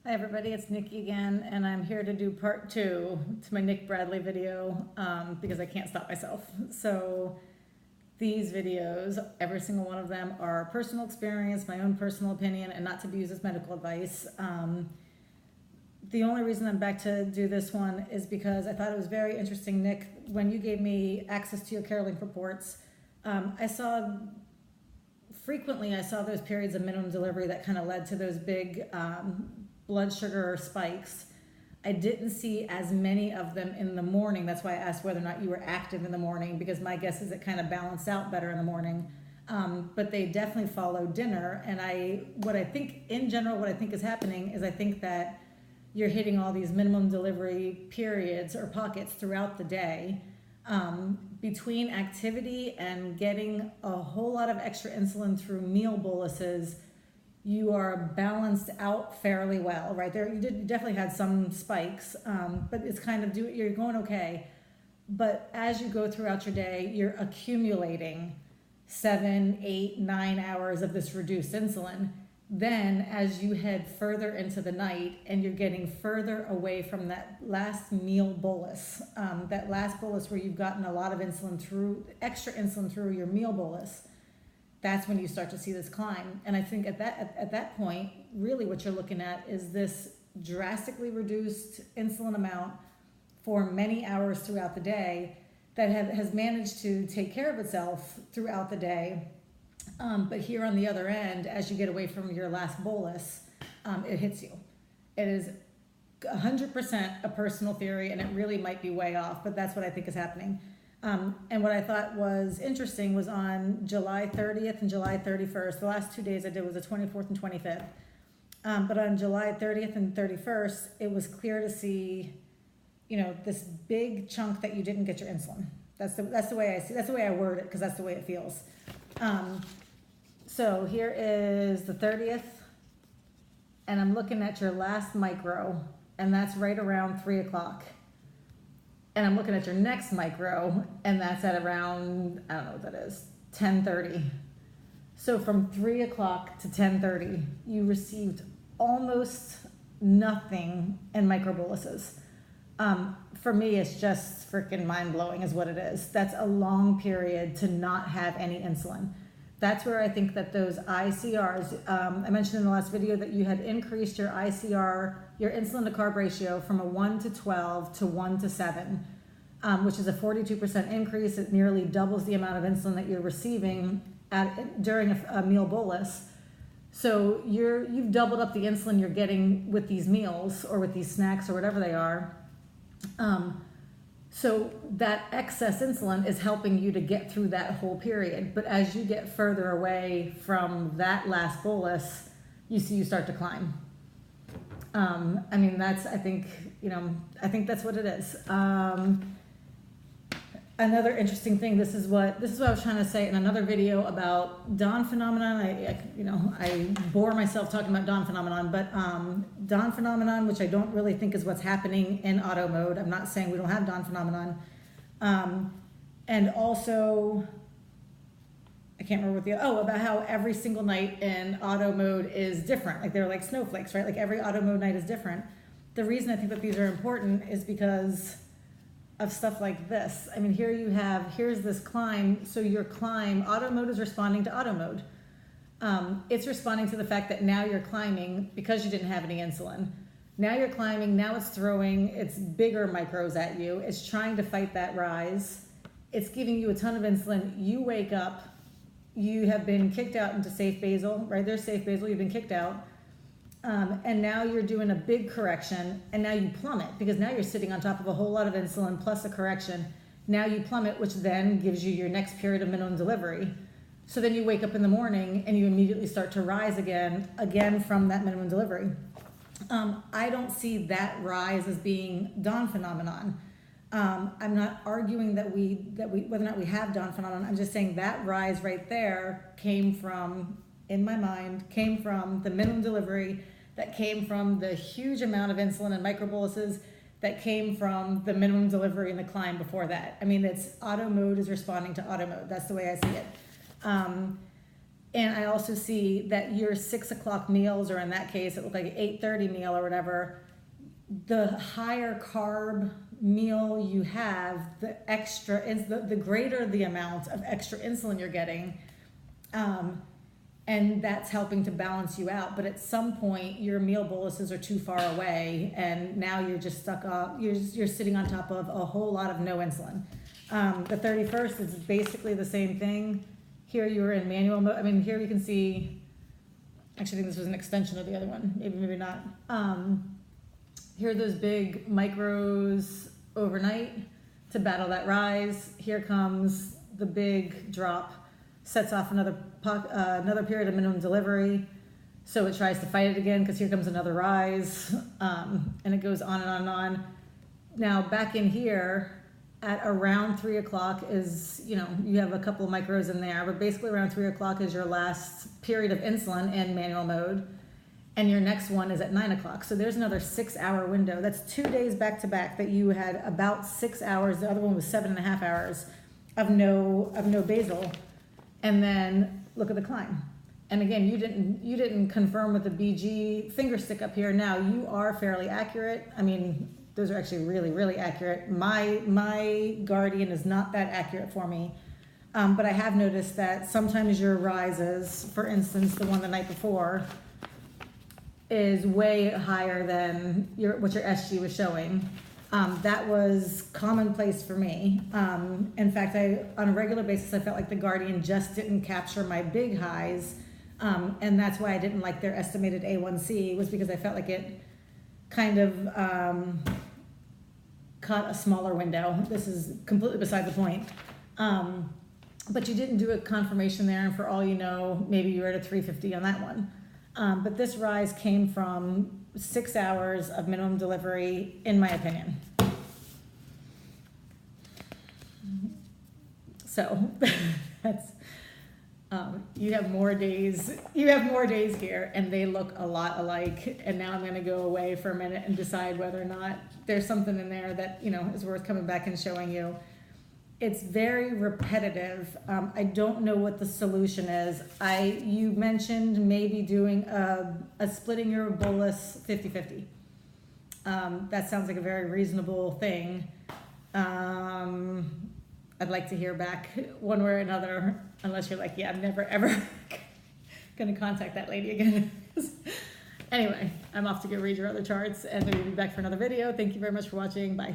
Hi everybody, it's Nikki again, and I'm here to do part 2 to my Nick Bradley video because I can't stop myself. So these videos, every single one of them are personal experience, my own personal opinion, and not to be used as medical advice. The only reason I'm back to do this one is because I thought it was very interesting, Nick, when you gave me access to your Carelink reports. I saw those periods of minimum delivery that kind of led to those big blood sugar spikes. I didn't see as many of them in the morning. That's why I asked whether or not you were active in the morning, because my guess is it kind of balanced out better in the morning. But they definitely followed dinner. And what I think is happening is I think that you're hitting all these minimum delivery periods or pockets throughout the day. Between activity and getting a whole lot of extra insulin through meal boluses, you are balanced out fairly well, right? You definitely had some spikes, but it's kind of you're going okay. But as you go throughout your day, you're accumulating 7, 8, 9 hours of this reduced insulin. Then as you head further into the night and you're getting further away from that last meal bolus, that last bolus where you've gotten a lot of extra insulin through your meal bolus, that's when you start to see this climb. And I think at that point, really what you're looking at is this drastically reduced insulin amount for many hours throughout the day that has managed to take care of itself throughout the day. But here on the other end, as you get away from your last bolus, it hits you. It is 100% a personal theory, and it really might be way off, but that's what I think is happening. And what I thought was interesting was on July 30th and July 31st, the last 2 days I did was the 24th and 25th. But on July 30th and 31st, it was clear to see, this big chunk that you didn't get your insulin. That's the way I see. That's the way I word it, because that's the way it feels. So here is the 30th, and I'm looking at your last micro, and that's right around 3 o'clock. And I'm looking at your next micro, and that's at around, I don't know what that is, 10:30. So from 3 o'clock to 10:30, you received almost nothing in microboluses. For me, it's just freaking mind-blowing is what it is. That's a long period to not have any insulin. That's where I think that those ICRs, I mentioned in the last video that you had increased your ICR, your insulin to carb ratio, from a 1 to 12 to 1 to 7, which is a 42% increase. It nearly doubles the amount of insulin that you're receiving during a meal bolus. So you've doubled up the insulin you're getting with these meals or with these snacks or whatever they are. So that excess insulin is helping you to get through that whole period. But as you get further away from that last bolus, you start to climb. I think that's what it is. Another interesting thing, this is what I was trying to say in another video about Dawn phenomenon. I bore myself talking about Dawn phenomenon, but Dawn phenomenon, which I don't really think is what's happening in auto mode. I'm not saying we don't have Dawn phenomenon. And also, I can't remember about how every single night in auto mode is different. Like they're like snowflakes, right? Like every auto mode night is different. The reason I think that these are important is because of stuff like this. Here's this climb. So your climb, auto mode is responding to auto mode. It's responding to the fact that now you're climbing because you didn't have any insulin. Now you're climbing, now it's throwing its bigger micros at you. It's trying to fight that rise. It's giving you a ton of insulin. You wake up, you have been kicked out into safe basal, right? There's safe basal, you've been kicked out. And now you're doing a big correction, and now you plummet because now you're sitting on top of a whole lot of insulin plus a correction. Now you plummet, which then gives you your next period of minimum delivery. So then you wake up in the morning and you immediately start to rise again from that minimum delivery. I don't see that rise as being Dawn phenomenon. I'm not arguing that whether or not we have Dawn phenomenon. I'm just saying that rise right there came from the minimum delivery, that came from the huge amount of insulin and microboluses, that came from the minimum delivery and the climb before that. It's auto mode is responding to auto mode. That's the way I see it. And I also see that your 6 o'clock meals, or in that case, it looked like an 8:30 meal or whatever, the higher carb meal you have, the greater the amount of extra insulin you're getting. And that's helping to balance you out. But at some point, your meal boluses are too far away, and now you're just stuck up. You're sitting on top of a whole lot of no insulin. The 31st is basically the same thing. Here you were in manual mode. I mean, here you can see. Actually, I think this was an extension of the other one. Maybe not. Here are those big micros overnight to battle that rise. Here comes the big drop. Sets off another period of minimum delivery, so it tries to fight it again because here comes another rise, and it goes on and on and on. Now back in here at around 3 o'clock is, you have a couple of micros in there, but basically around 3 o'clock is your last period of insulin in manual mode, and your next one is at 9 o'clock. So there's another 6-hour window. That's 2 days back to back that you had about 6 hours. The other one was 7.5 hours of no basal. And then look at the climb. And again, you didn't confirm with the BG finger stick up here. Now you are fairly accurate. I mean, those are actually really, really accurate. My Guardian is not that accurate for me. But I have noticed that sometimes your rises, for instance, the one the night before, is way higher than what your SG was showing. That was commonplace for me. In fact, on a regular basis, I felt like the Guardian just didn't capture my big highs. And that's why I didn't like their estimated A1C, was because I felt like it kind of caught a smaller window. This is completely beside the point. But you didn't do a confirmation there, and for all you know, maybe you were at a 350 on that one. But this rise came from 6 hours of minimum delivery, in my opinion. So that's you have more days here, and they look a lot alike. And now I'm going to go away for a minute and decide whether or not there's something in there that is worth coming back and showing you. It's very repetitive. I don't know what the solution is. You mentioned maybe doing a splitting your bolus 50-50. That sounds like a very reasonable thing. I'd like to hear back one way or another, unless you're like, yeah, I'm never ever going to contact that lady again. Anyway, I'm off to go read your other charts, and maybe be back for another video. Thank you very much for watching. Bye.